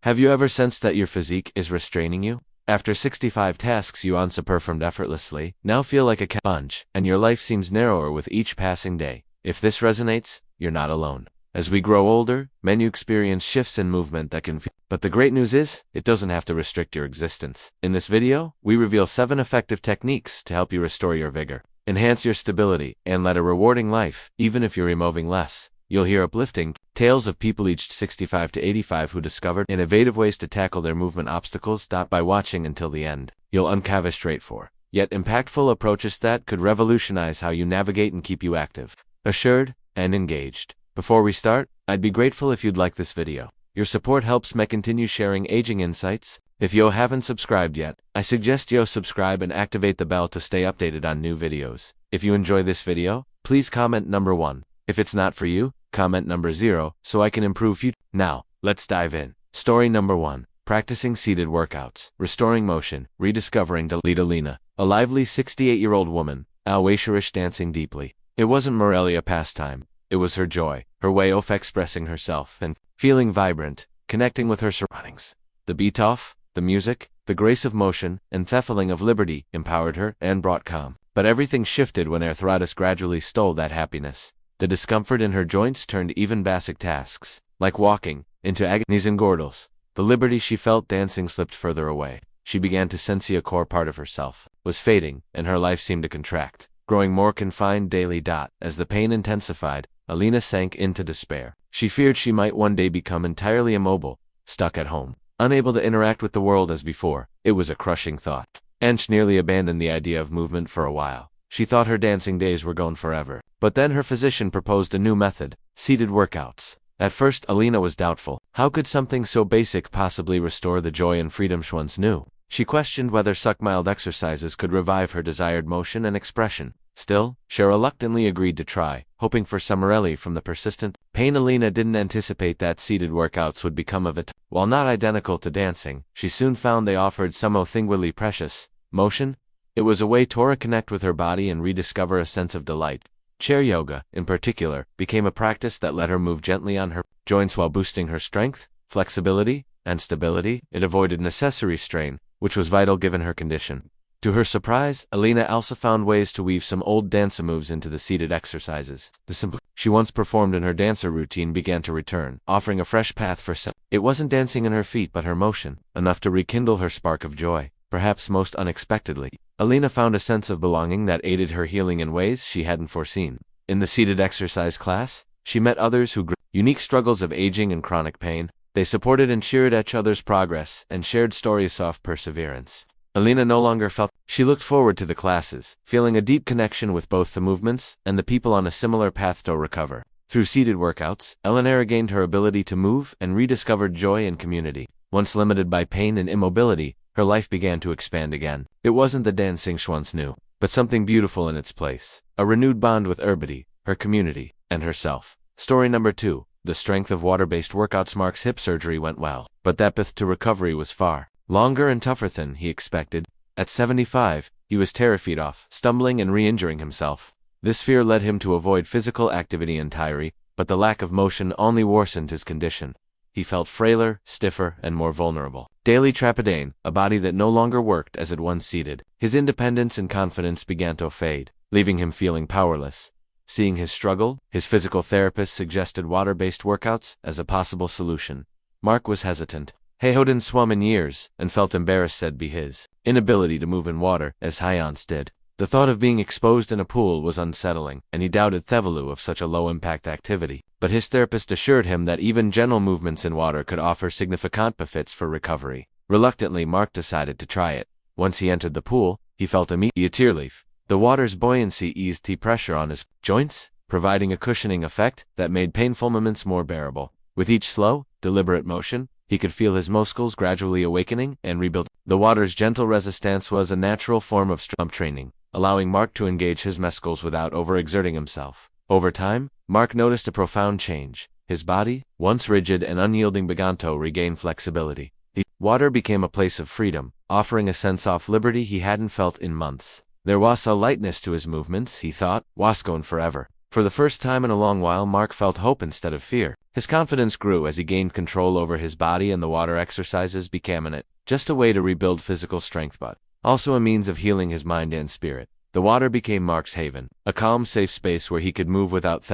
Have you ever sensed that your physique is restraining you? After 65 tasks you once performed effortlessly, now feel like a sponge, and your life seems narrower with each passing day. If this resonates, you're not alone. As we grow older, many experience shifts in movement that can feel. But the great news is, it doesn't have to restrict your existence. In this video, we reveal 7 effective techniques to help you restore your vigor, enhance your stability, and lead a rewarding life, even if you're moving less. You'll hear uplifting tales of people aged 65 to 85 who discovered innovative ways to tackle their movement obstacles. By watching until the end, you'll uncover straightforward, yet impactful approaches that could revolutionize how you navigate and keep you active, assured, and engaged. Before we start, I'd be grateful if you'd like this video. Your support helps me continue sharing aging insights. If you haven't subscribed yet, I suggest you subscribe and activate the bell to stay updated on new videos. If you enjoy this video, please comment number 1. If it's not for you, comment number 0 so I can improve you. Now, let's dive in. Story number 1. Practicing seated workouts, restoring motion, rediscovering Alina, a lively 68-year-old woman, always dancing deeply. It wasn't merely a pastime. It was her joy, her way of expressing herself and feeling vibrant, connecting with her surroundings. The beat off, the music, the grace of motion, and the feeling of liberty empowered her and brought calm. But everything shifted when arthritis gradually stole that happiness. The discomfort in her joints turned even basic tasks, like walking, into agonies and girdles. The liberty she felt dancing slipped further away. She began to sense a core part of herself was fading, and her life seemed to contract, growing more confined daily. As the pain intensified, Alina sank into despair. She feared she might one day become entirely immobile, stuck at home, unable to interact with the world as before. It was a crushing thought, and she nearly abandoned the idea of movement for a while. She thought her dancing days were gone forever. But then her physician proposed a new method, seated workouts. At first, Alina was doubtful. How could something so basic possibly restore the joy and freedom she once knew? She questioned whether such mild exercises could revive her desired motion and expression. Still, she reluctantly agreed to try, hoping for some relief from the persistent pain. Alina didn't anticipate that seated workouts would become of it. While not identical to dancing, she soon found they offered something really precious: motion. It was a way to reconnect with her body and rediscover a sense of delight. Chair yoga, in particular, became a practice that let her move gently on her joints while boosting her strength, flexibility, and stability. It avoided unnecessary strain, which was vital given her condition. To her surprise, Alina also found ways to weave some old dance moves into the seated exercises. The simplicity she once performed in her dancer routine began to return, offering a fresh path for self. It wasn't dancing in her feet but her motion, enough to rekindle her spark of joy. Perhaps most unexpectedly, Alina found a sense of belonging that aided her healing in ways she hadn't foreseen. In the seated exercise class, she met others who grew unique struggles of aging and chronic pain. They supported and cheered each other's progress and shared stories of perseverance. Alina no longer felt. She looked forward to the classes, feeling a deep connection with both the movements and the people on a similar path to recover. Through seated workouts, Alina regained her ability to move and rediscovered joy and community. Once limited by pain and immobility, her life began to expand again. It wasn't the dancing she once knew, but something beautiful in its place. A renewed bond with Erbity, her community, and herself. Story number 2. The strength of water-based workouts. Mark's hip surgery went well, but that path to recovery was far longer and tougher than he expected. At 75, he was terrified, stumbling and re-injuring himself. This fear led him to avoid physical activity entirely, but the lack of motion only worsened his condition. He felt frailer, stiffer, and more vulnerable. Daily trepidation, a body that no longer worked as it once seated. His independence and confidence began to fade, leaving him feeling powerless. Seeing his struggle, his physical therapist suggested water-based workouts as a possible solution. Mark was hesitant. He hadn't swum in years, and felt embarrassed said be his inability to move in water, as Hyans did. The thought of being exposed in a pool was unsettling, and he doubted the value of such a low-impact activity. But his therapist assured him that even gentle movements in water could offer significant benefits for recovery. Reluctantly, Mark decided to try it. Once he entered the pool, he felt immediate relief. The water's buoyancy eased the pressure on his joints, providing a cushioning effect that made painful moments more bearable. With each slow, deliberate motion, he could feel his muscles gradually awakening and rebuild. The water's gentle resistance was a natural form of strength training, allowing Mark to engage his muscles without overexerting himself. Over time, Mark noticed a profound change. His body, once rigid and unyielding, began to regain flexibility. The water became a place of freedom, offering a sense of liberty he hadn't felt in months. There was a lightness to his movements he thought was gone forever. For the first time in a long while, Mark felt hope instead of fear. His confidence grew as he gained control over his body, and the water exercises became not just a way to rebuild physical strength but also a means of healing his mind and spirit. The water became Mark's haven, a calm, safe space where he could move without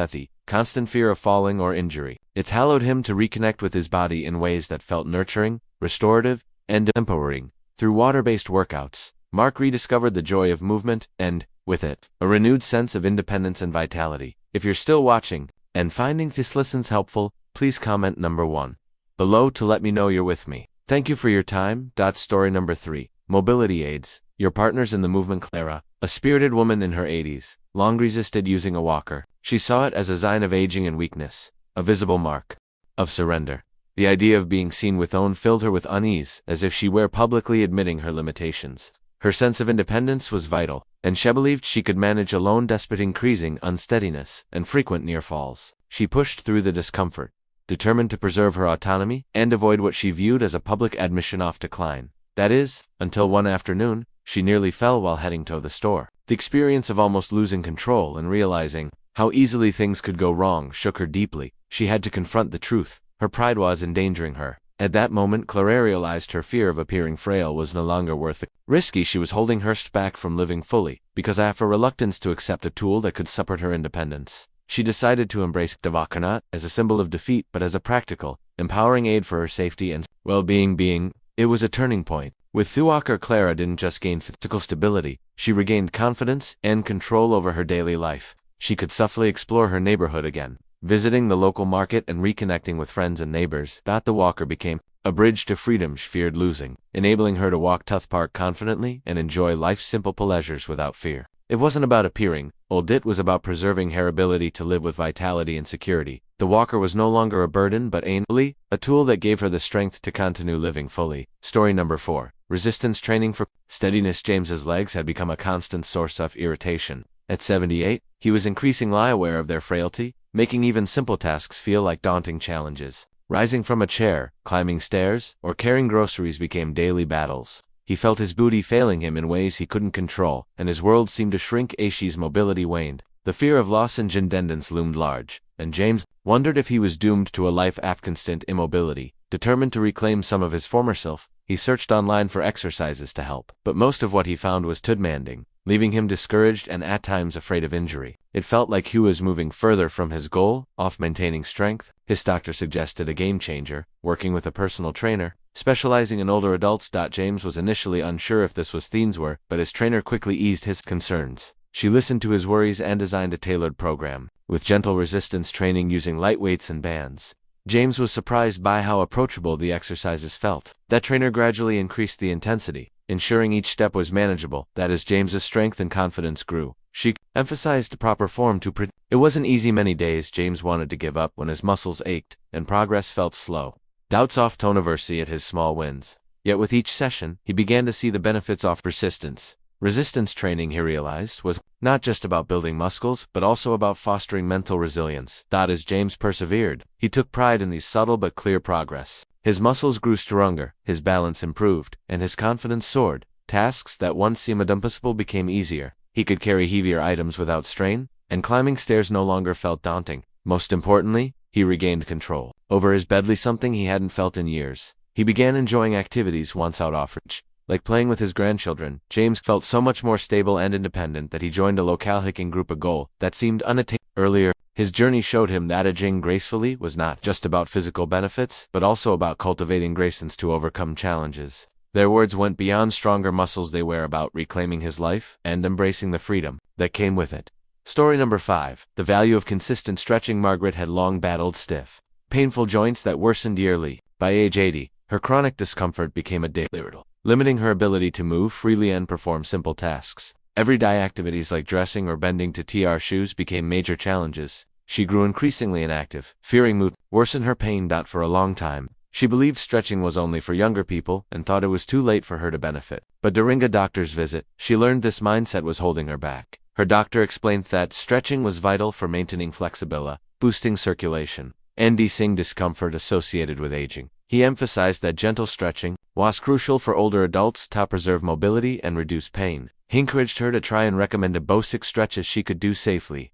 constant fear of falling or injury. It hallowed him to reconnect with his body in ways that felt nurturing, restorative, and empowering. Through water-based workouts, Mark rediscovered the joy of movement and, with it, a renewed sense of independence and vitality. If you're still watching and finding this lessons helpful, please comment number 1 below to let me know you're with me. Thank you for your time. Story number 3. Mobility aids. Your partner's in the movement. Clara, a spirited woman in her 80s, long resisted using a walker. She saw it as a sign of aging and weakness, a visible mark of surrender. The idea of being seen with OWN filled her with unease, as if she were publicly admitting her limitations. Her sense of independence was vital, and she believed she could manage alone despite increasing unsteadiness and frequent near falls. She pushed through the discomfort, determined to preserve her autonomy and avoid what she viewed as a public admission of decline. That is, until one afternoon, she nearly fell while heading to the store. The experience of almost losing control and realizing how easily things could go wrong shook her deeply. She had to confront the truth. Her pride was endangering her. At that moment, Clara realized her fear of appearing frail was no longer worth the risky. She was holding Hurst back from living fully, because of a reluctance to accept a tool that could support her independence. She decided to embrace the walker not as a symbol of defeat but as a practical, empowering aid for her safety and well-being. It was a turning point. With the walker, Clara didn't just gain physical stability, she regained confidence and control over her daily life. She could softly explore her neighborhood again, visiting the local market and reconnecting with friends and neighbors. The walker became a bridge to freedom she feared losing, enabling her to walk Tooth Park confidently and enjoy life's simple pleasures without fear. It wasn't about appearing old, it was about preserving her ability to live with vitality and security. The walker was no longer a burden but a tool that gave her the strength to continue living fully. Story number 4. Resistance training for steadiness. James's legs had become a constant source of irritation. At 78, he was increasingly aware of their frailty, making even simple tasks feel like daunting challenges. Rising from a chair, climbing stairs, or carrying groceries became daily battles. He felt his booty failing him in ways he couldn't control, and his world seemed to shrink as his mobility waned. The fear of loss and independence loomed large, and James wondered if he was doomed to a life of constant immobility. Determined to reclaim some of his former self, he searched online for exercises to help, but most of what he found was too demanding, leaving him discouraged and at times afraid of injury. It felt like he was moving further from his goal of maintaining strength. His doctor suggested a game changer, working with a personal trainer, specializing in older adults. James was initially unsure if this was things were, but his trainer quickly eased his concerns. She listened to his worries and designed a tailored program, with gentle resistance training using light weights and bands. James was surprised by how approachable the exercises felt. That trainer gradually increased the intensity, ensuring each step was manageable. As James's strength and confidence grew, she emphasized proper form to It wasn't easy. Many days James wanted to give up when his muscles ached and progress felt slow. Doubts often anniversary at his small wins. Yet with each session, he began to see the benefits of persistence. Resistance training, he realized, was not just about building muscles, but also about fostering mental resilience. As James persevered, he took pride in these subtle but clear progress. His muscles grew stronger, his balance improved, and his confidence soared. Tasks that once seemed impossible became easier. He could carry heavier items without strain, and climbing stairs no longer felt daunting. Most importantly, he regained control over his belly, something he hadn't felt in years. He began enjoying activities once out of reach, like playing with his grandchildren. James felt so much more stable and independent that he joined a local hiking group, a goal that seemed unattainable earlier. His journey showed him that aging gracefully was not just about physical benefits, but also about cultivating grace to overcome challenges. Their words went beyond stronger muscles. They were about reclaiming his life and embracing the freedom that came with it. Story number 5. The value of consistent stretching. Margaret had long battled stiff, painful joints that worsened yearly. By age 80, her chronic discomfort became a daily riddle, limiting her ability to move freely and perform simple tasks. Everyday activities like dressing or bending to tie her shoes became major challenges. She grew increasingly inactive, fearing mood worsened her pain. For a long time, she believed stretching was only for younger people and thought it was too late for her to benefit. But during a doctor's visit, she learned this mindset was holding her back. Her doctor explained that stretching was vital for maintaining flexibility, boosting circulation, and easing discomfort associated with aging. He emphasized that gentle stretching was crucial for older adults to preserve mobility and reduce pain. He encouraged her to try and recommended basic stretches she could do safely.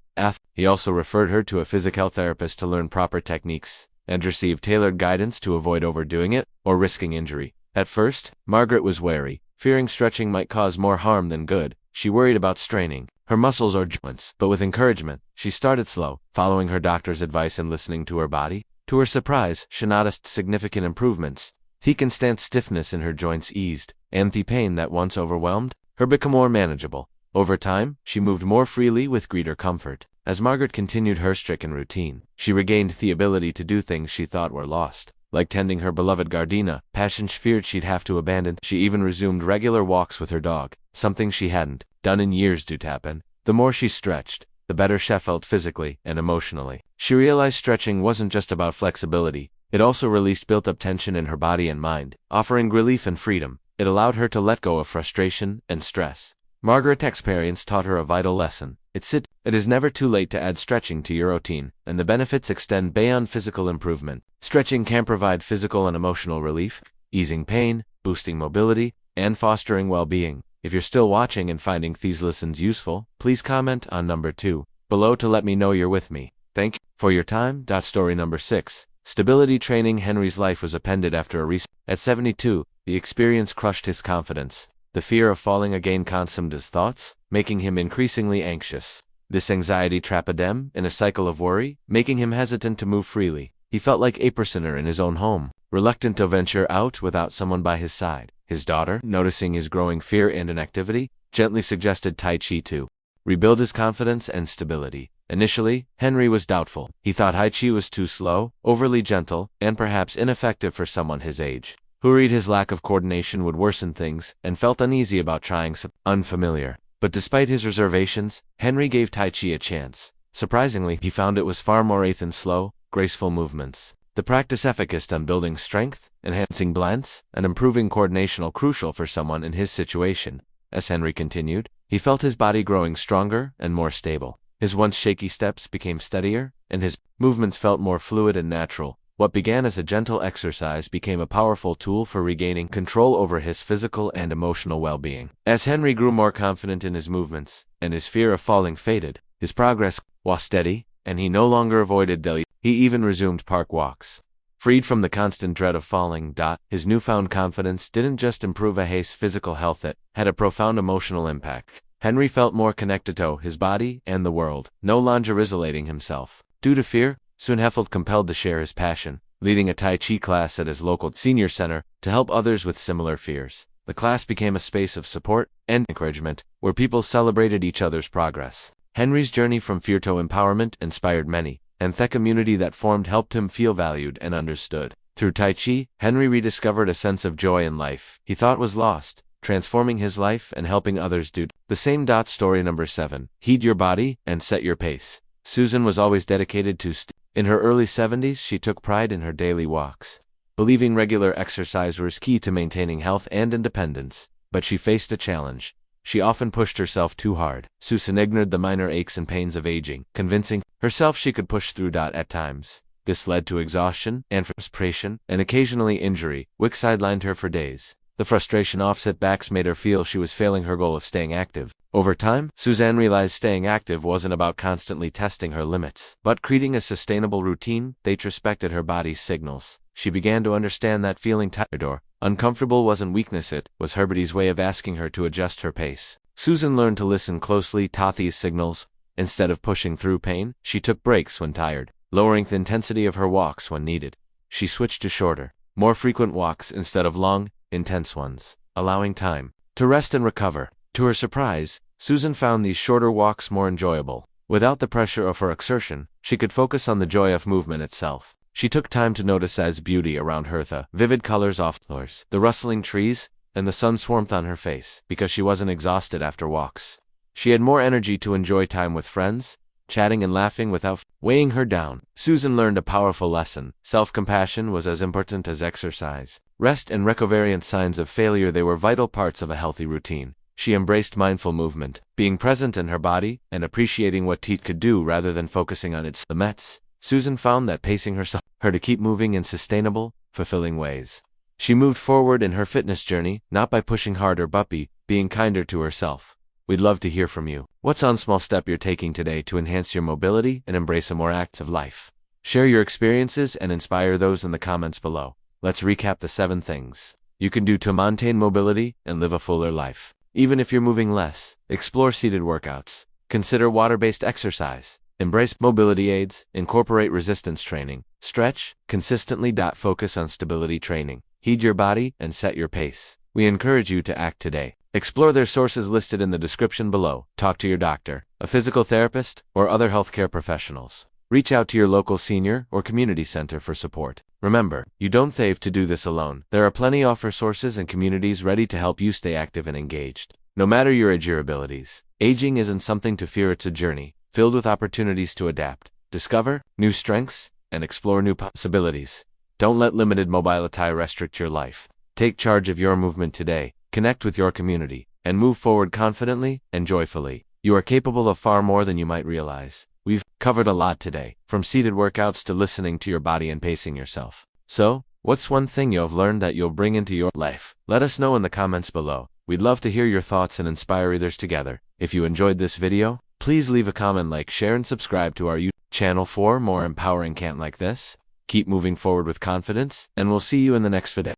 He also referred her to a physical therapist to learn proper techniques. and received tailored guidance to avoid overdoing it or risking injury. At first, Margaret was wary, fearing stretching might cause more harm than good. She worried about straining her muscles or joints, but with encouragement, she started slow, following her doctor's advice and listening to her body. To her surprise, she noticed significant improvements. The constant stiffness in her joints eased, and the pain that once overwhelmed her became more manageable. Over time, she moved more freely with greater comfort. As Margaret continued her stricken routine, she regained the ability to do things she thought were lost, like tending her beloved Gardenia, passion she feared she'd have to abandon. She even resumed regular walks with her dog, something she hadn't done in years due to happen. The more she stretched, the better she felt physically and emotionally. She realized stretching wasn't just about flexibility, it also released built-up tension in her body and mind, offering relief and freedom. It allowed her to let go of frustration and stress. Margaret's experience taught her a vital lesson. It is never too late to add stretching to your routine, and the benefits extend beyond physical improvement. Stretching can provide physical and emotional relief, easing pain, boosting mobility, and fostering well-being. If you're still watching and finding these lessons useful, please comment on number 2 below to let me know you're with me. Thank you for your time. Story number 6. Stability training. Henry's life was appended after a recent. At 72, the experience crushed his confidence. The fear of falling again consumed his thoughts, making him increasingly anxious. This anxiety trapped him in a cycle of worry, making him hesitant to move freely. He felt like a prisoner in his own home, reluctant to venture out without someone by his side. His daughter, noticing his growing fear and inactivity, gently suggested Tai Chi to rebuild his confidence and stability. Initially, Henry was doubtful. He thought Tai Chi was too slow, overly gentle, and perhaps ineffective for someone his age. Worried his lack of coordination would worsen things, and felt uneasy about trying something unfamiliar. But despite his reservations, Henry gave Tai Chi a chance. Surprisingly, he found it was far more than slow, graceful movements. The practice focused on building strength, enhancing balance, and improving coordination, crucial for someone in his situation. As Henry continued, he felt his body growing stronger and more stable. His once shaky steps became steadier, and his movements felt more fluid and natural. What began as a gentle exercise became a powerful tool for regaining control over his physical and emotional well-being. As Henry grew more confident in his movements, and his fear of falling faded, his progress was steady, and he no longer avoided daily. He even resumed park walks. Freed from the constant dread of falling. His newfound confidence didn't just improve his physical health, it had a profound emotional impact. Henry felt more connected to his body and the world, no longer isolating himself. Due to fear, soon he felt compelled to share his passion, leading a Tai Chi class at his local senior center to help others with similar fears. The class became a space of support and encouragement, where people celebrated each other's progress. Henry's journey from fear to empowerment inspired many, and the community that formed helped him feel valued and understood. Through Tai Chi, Henry rediscovered a sense of joy in life he thought was lost, transforming his life and helping others do the same. Story number 7. Heed your body and set your pace. Susan was always dedicated to in her early 70s, she took pride in her daily walks, believing regular exercise was key to maintaining health and independence. But she faced a challenge. She often pushed herself too hard. Susan ignored the minor aches and pains of aging, convincing herself she could push through. At times, this led to exhaustion and frustration, and occasionally injury, which sidelined her for days. The frustration of setbacks made her feel she was failing her goal of staying active. Over time, Suzanne realized staying active wasn't about constantly testing her limits, but creating a sustainable routine that respected her body's signals. She began to understand that feeling tired or uncomfortable wasn't weakness, it was her body's way of asking her to adjust her pace. Susan learned to listen closely to these signals. Instead of pushing through pain, she took breaks when tired, lowering the intensity of her walks when needed. She switched to shorter, more frequent walks instead of long, intense ones, allowing time to rest and recover. To her surprise, Susan found these shorter walks more enjoyable. Without the pressure of her exertion, she could focus on the joy of movement itself. She took time to notice as beauty around her, the vivid colors off floors, the rustling trees, and the sun's warmth on her face, because she wasn't exhausted after walks. She had more energy to enjoy time with friends, chatting and laughing without weighing her down. Susan learned a powerful lesson. Self-compassion was as important as exercise. Rest and recovery weren't signs of failure, they were vital parts of a healthy routine. She embraced mindful movement, being present in her body, and appreciating what Teat could do rather than focusing on its limits. Susan found that pacing herself her to keep moving in sustainable, fulfilling ways. She moved forward in her fitness journey, not by pushing harder but being kinder to herself. We'd love to hear from you. What's one small step you're taking today to enhance your mobility and embrace a more active life? Share your experiences and inspire those in the comments below. Let's recap the 7 things you can do to maintain mobility and live a fuller life. Even if you're moving less, explore seated workouts. Consider water-based exercise. Embrace mobility aids. Incorporate resistance training. Stretch consistently. Focus on stability training. Heed your body and set your pace. We encourage you to act today. Explore their sources listed in the description below. Talk to your doctor, a physical therapist, or other healthcare professionals. Reach out to your local senior or community center for support. Remember, you don't have to do this alone. There are plenty of resources and communities ready to help you stay active and engaged. No matter your age or abilities, aging isn't something to fear, it's a journey filled with opportunities to adapt, discover new strengths, and explore new possibilities. Don't let limited mobility restrict your life. Take charge of your movement today, connect with your community, and move forward confidently and joyfully. You are capable of far more than you might realize. We've covered a lot today, from seated workouts to listening to your body and pacing yourself. So, what's one thing you've learned that you'll bring into your life? Let us know in the comments below. We'd love to hear your thoughts and inspire others together. If you enjoyed this video, please leave a comment, like, share, and subscribe to our YouTube channel for more empowering content like this. Keep moving forward with confidence, and we'll see you in the next video.